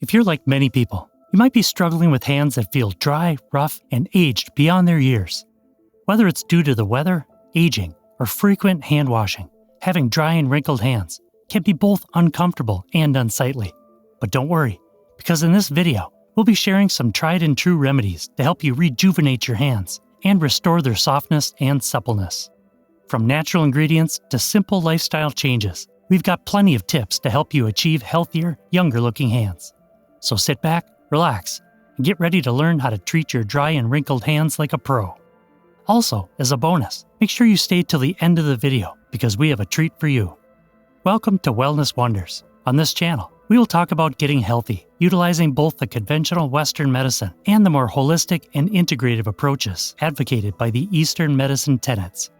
If you're like many people, you might be struggling with hands that feel dry, rough, and aged beyond their years. Whether it's due to the weather, aging, or frequent hand washing, having dry and wrinkled hands can be both uncomfortable and unsightly. But don't worry, because in this video, we'll be sharing some tried and true remedies to help you rejuvenate your hands and restore their softness and suppleness. From natural ingredients to simple lifestyle changes, we've got plenty of tips to help you achieve healthier, younger-looking hands. So sit back, relax, and get ready to learn how to treat your dry and wrinkled hands like a pro. Also, as a bonus, make sure you stay till the end of the video because we have a treat for you. Welcome to Wellness Wonders. On this channel, we will talk about getting healthy, utilizing both the conventional Western medicine and the more holistic and integrative approaches advocated by the Eastern medicine tenets.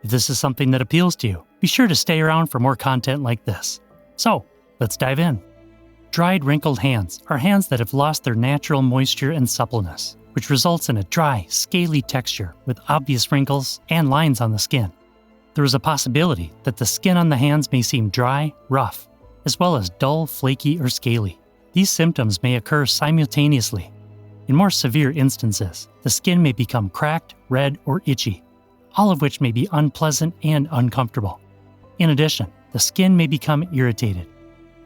If this is something that appeals to you, be sure to stay around for more content like this. So, let's dive in. Dried, wrinkled hands are hands that have lost their natural moisture and suppleness, which results in a dry, scaly texture with obvious wrinkles and lines on the skin. There is a possibility that the skin on the hands may seem dry, rough, as well as dull, flaky, or scaly. These symptoms may occur simultaneously. In more severe instances, the skin may become cracked, red, or itchy, all of which may be unpleasant and uncomfortable. In addition, the skin may become irritated.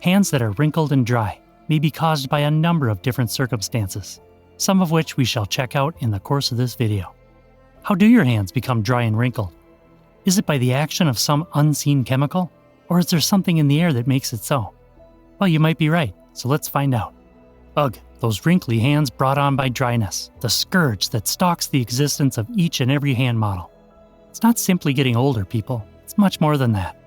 Hands that are wrinkled and dry may be caused by a number of different circumstances, some of which we shall check out in the course of this video. How do your hands become dry and wrinkled? Is it by the action of some unseen chemical? Or is there something in the air that makes it so? Well, you might be right, so let's find out. Ugh, those wrinkly hands brought on by dryness, the scourge that stalks the existence of each and every hand model. It's not simply getting older, people. It's much more than that.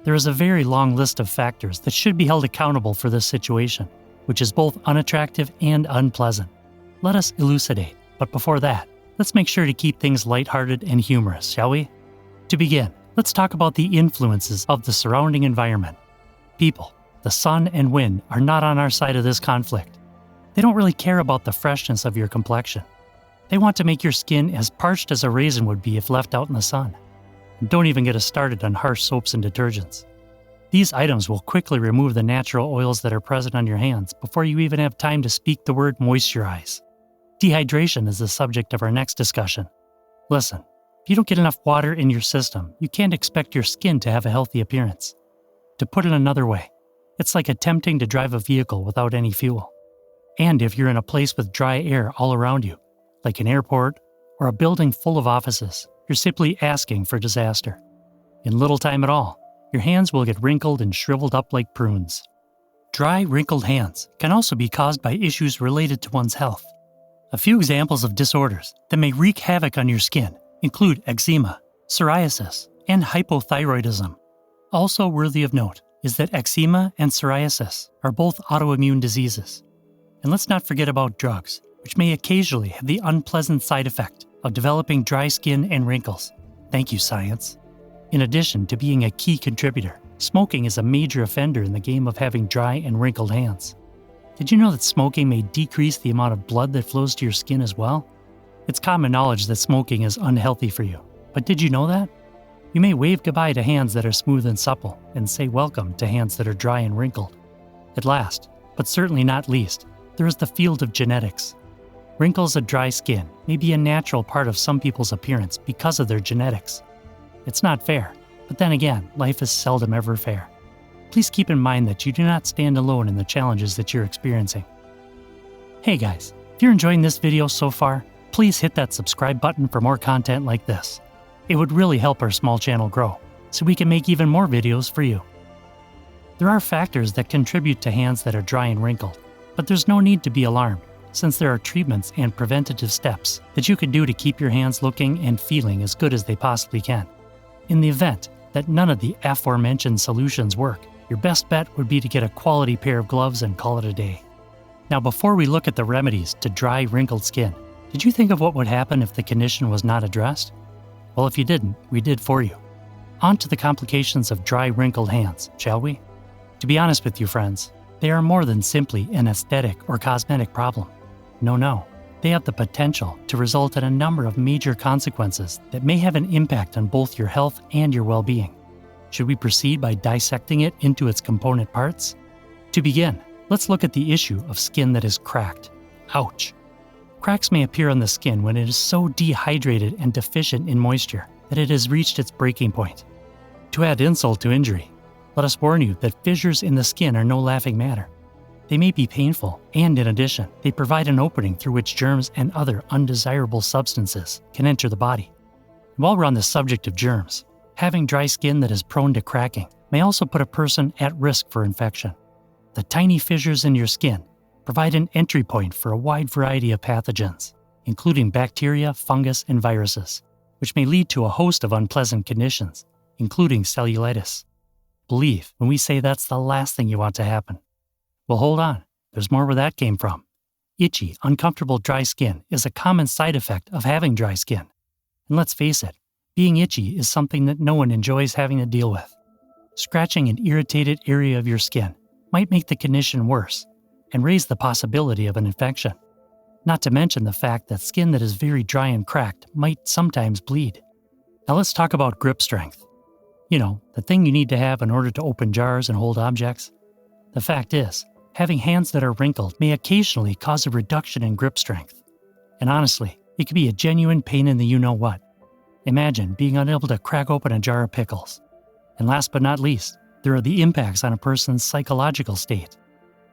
There is a very long list of factors that should be held accountable for this situation, which is both unattractive and unpleasant. Let us elucidate, but before that, let's make sure to keep things lighthearted and humorous, shall we? To begin, let's talk about the influences of the surrounding environment. People, the sun and wind are not on our side of this conflict. They don't really care about the freshness of your complexion. They want to make your skin as parched as a raisin would be if left out in the sun. And don't even get us started on harsh soaps and detergents. These items will quickly remove the natural oils that are present on your hands before you even have time to speak the word moisturize. Dehydration is the subject of our next discussion. Listen, if you don't get enough water in your system, you can't expect your skin to have a healthy appearance. To put it another way, it's like attempting to drive a vehicle without any fuel. And if you're in a place with dry air all around you, like an airport or a building full of offices, you're simply asking for disaster. In little time at all, your hands will get wrinkled and shriveled up like prunes. Dry, wrinkled hands can also be caused by issues related to one's health. A few examples of disorders that may wreak havoc on your skin include eczema, psoriasis, and hypothyroidism. Also worthy of note is that eczema and psoriasis are both autoimmune diseases. And let's not forget about drugs, which may occasionally have the unpleasant side effect of developing dry skin and wrinkles. Thank you, science. In addition to being a key contributor, smoking is a major offender in the game of having dry and wrinkled hands. Did you know that smoking may decrease the amount of blood that flows to your skin as well? It's common knowledge that smoking is unhealthy for you, but did you know that? You may wave goodbye to hands that are smooth and supple and say welcome to hands that are dry and wrinkled. At last, but certainly not least, there is the field of genetics. Wrinkles of dry skin may be a natural part of some people's appearance because of their genetics. It's not fair, but then again, life is seldom ever fair. Please keep in mind that you do not stand alone in the challenges that you're experiencing. Hey guys, if you're enjoying this video so far, please hit that subscribe button for more content like this. It would really help our small channel grow, so we can make even more videos for you. There are factors that contribute to hands that are dry and wrinkled, but there's no need to be alarmed, since there are treatments and preventative steps that you can do to keep your hands looking and feeling as good as they possibly can. In the event that none of the aforementioned solutions work, your best bet would be to get a quality pair of gloves and call it a day. Now, before we look at the remedies to dry, wrinkled skin, did you think of what would happen if the condition was not addressed? Well, if you didn't, we did for you. On to the complications of dry, wrinkled hands, shall we? To be honest with you, friends, they are more than simply an aesthetic or cosmetic problem. No, they have the potential to result in a number of major consequences that may have an impact on both your health and your well-being. Should we proceed by dissecting it into its component parts? To begin, Let's look at the issue of skin that is cracked. Ouch! Cracks may appear on the skin when it is so dehydrated and deficient in moisture that it has reached its breaking point. To add insult to injury, let us warn you that fissures in the skin are no laughing matter. They may be painful, and in addition, they provide an opening through which germs and other undesirable substances can enter the body. While we're on the subject of germs, having dry skin that is prone to cracking may also put a person at risk for infection. The tiny fissures in your skin provide an entry point for a wide variety of pathogens, including bacteria, fungus, and viruses, which may lead to a host of unpleasant conditions, including cellulitis. Believe when we say that's the last thing you want to happen. Well, hold on, there's more where that came from. Itchy, uncomfortable dry skin is a common side effect of having dry skin. And let's face it, being itchy is something that no one enjoys having to deal with. Scratching an irritated area of your skin might make the condition worse and raise the possibility of an infection. Not to mention the fact that skin that is very dry and cracked might sometimes bleed. Now let's talk about grip strength. You know, the thing you need to have in order to open jars and hold objects. The fact is, having hands that are wrinkled may occasionally cause a reduction in grip strength. And honestly, it can be a genuine pain in the you-know-what. Imagine being unable to crack open a jar of pickles. And last but not least, there are the impacts on a person's psychological state.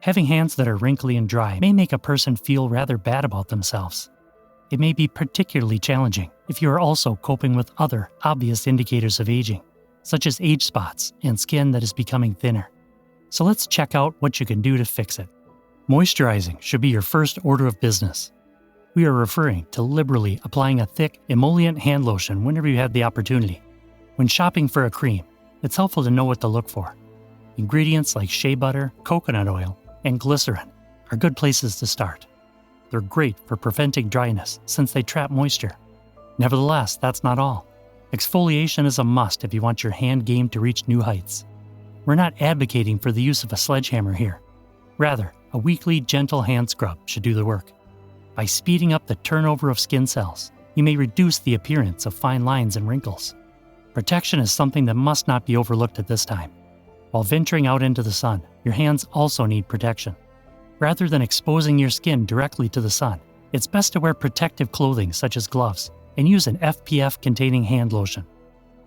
Having hands that are wrinkly and dry may make a person feel rather bad about themselves. It may be particularly challenging if you are also coping with other obvious indicators of aging, such as age spots and skin that is becoming thinner. So let's check out what you can do to fix it. Moisturizing should be your first order of business. We are referring to liberally applying a thick, emollient hand lotion whenever you have the opportunity. When shopping for a cream, it's helpful to know what to look for. Ingredients like shea butter, coconut oil, and glycerin are good places to start. They're great for preventing dryness since they trap moisture. Nevertheless, that's not all. Exfoliation is a must if you want your hand game to reach new heights. We're not advocating for the use of a sledgehammer here. Rather, a weekly, gentle hand scrub should do the work. By speeding up the turnover of skin cells, you may reduce the appearance of fine lines and wrinkles. Protection is something that must not be overlooked at this time. While venturing out into the sun, your hands also need protection. Rather than exposing your skin directly to the sun, it's best to wear protective clothing such as gloves and use an SPF-containing hand lotion.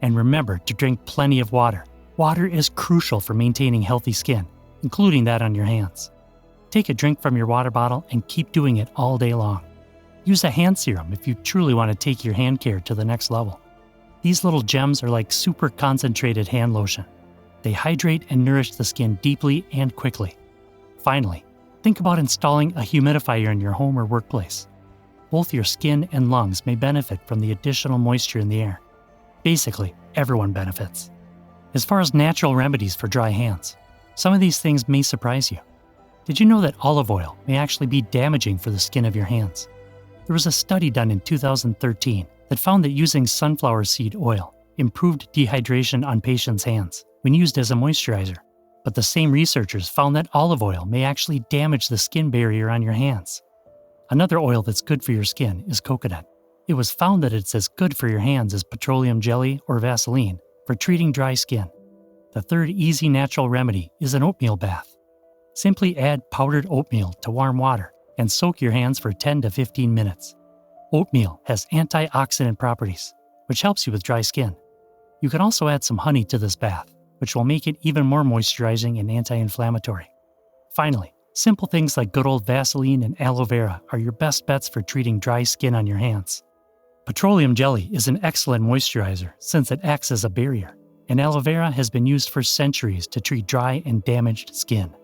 And remember to drink plenty of water. Water is crucial for maintaining healthy skin, including that on your hands. Take a drink from your water bottle and keep doing it all day long. Use a hand serum if you truly want to take your hand care to the next level. These little gems are like super concentrated hand lotion. They hydrate and nourish the skin deeply and quickly. Finally, think about installing a humidifier in your home or workplace. Both your skin and lungs may benefit from the additional moisture in the air. Basically, everyone benefits. As far as natural remedies for dry hands, some of these things may surprise you. Did you know that olive oil may actually be damaging for the skin of your hands? There was a study done in 2013 that found that using sunflower seed oil improved dehydration on patients' hands when used as a moisturizer. But the same researchers found that olive oil may actually damage the skin barrier on your hands. Another oil that's good for your skin is coconut. It was found that it's as good for your hands as petroleum jelly or Vaseline for treating dry skin. The third easy natural remedy is an oatmeal bath. Simply add powdered oatmeal to warm water and soak your hands for 10 to 15 minutes. Oatmeal has antioxidant properties, which helps you with dry skin. You can also add some honey to this bath, which will make it even more moisturizing and anti-inflammatory. Finally, simple things like good old Vaseline and aloe vera are your best bets for treating dry skin on your hands. Petroleum jelly is an excellent moisturizer since it acts as a barrier, and aloe vera has been used for centuries to treat dry and damaged skin.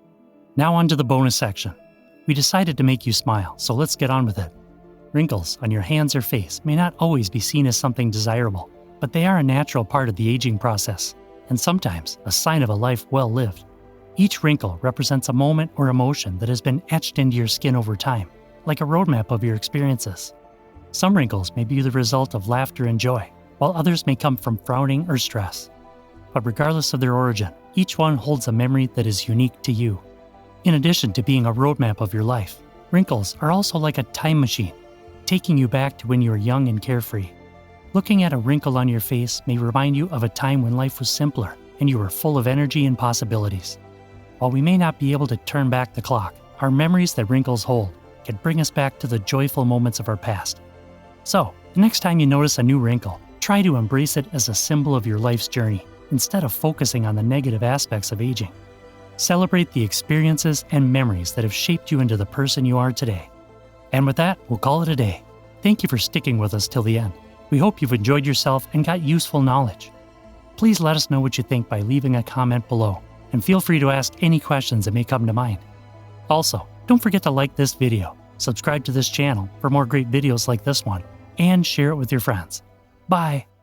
Now on to the bonus section. We decided to make you smile, so let's get on with it. Wrinkles on your hands or face may not always be seen as something desirable, but they are a natural part of the aging process, and sometimes a sign of a life well lived. Each wrinkle represents a moment or emotion that has been etched into your skin over time, like a roadmap of your experiences. Some wrinkles may be the result of laughter and joy, while others may come from frowning or stress. But regardless of their origin, each one holds a memory that is unique to you. In addition to being a roadmap of your life, wrinkles are also like a time machine, taking you back to when you were young and carefree. Looking at a wrinkle on your face may remind you of a time when life was simpler and you were full of energy and possibilities. While we may not be able to turn back the clock, our memories that wrinkles hold can bring us back to the joyful moments of our past. So, the next time you notice a new wrinkle, try to embrace it as a symbol of your life's journey instead of focusing on the negative aspects of aging. Celebrate the experiences and memories that have shaped you into the person you are today. And with that, we'll call it a day. Thank you for sticking with us till the end. We hope you've enjoyed yourself and got useful knowledge. Please let us know what you think by leaving a comment below, and feel free to ask any questions that may come to mind. Also, don't forget to like this video, subscribe to this channel for more great videos like this one, and share it with your friends. Bye!